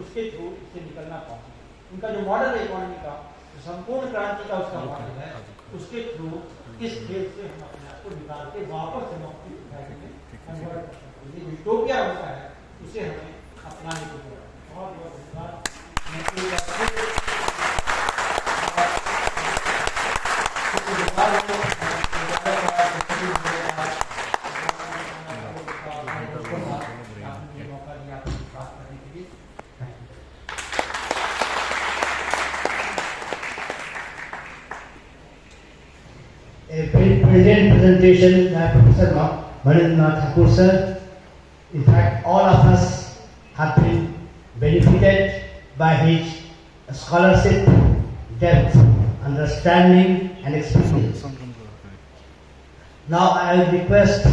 उसके थ्रू इससे निकलना पॉसिबल। उनका जो मॉडल है इकोनॉमी का, जो संपूर्ण क्रांति का उसका मॉडल है, उसके थ्रू इस खेल से हम अपने आप को निकाल के वापस से मुक्ति में कन्वर्ट कर सकते हैं। ये यूटोपिया होता है, उसे हमें अपनाने की जरूरत है। बहुत बहुत धन्यवाद। A very brilliant presentation by Professor Manindranath Thakur sir. In fact, all of us have been benefited by his scholarship, depth, understanding and experience. Now I will request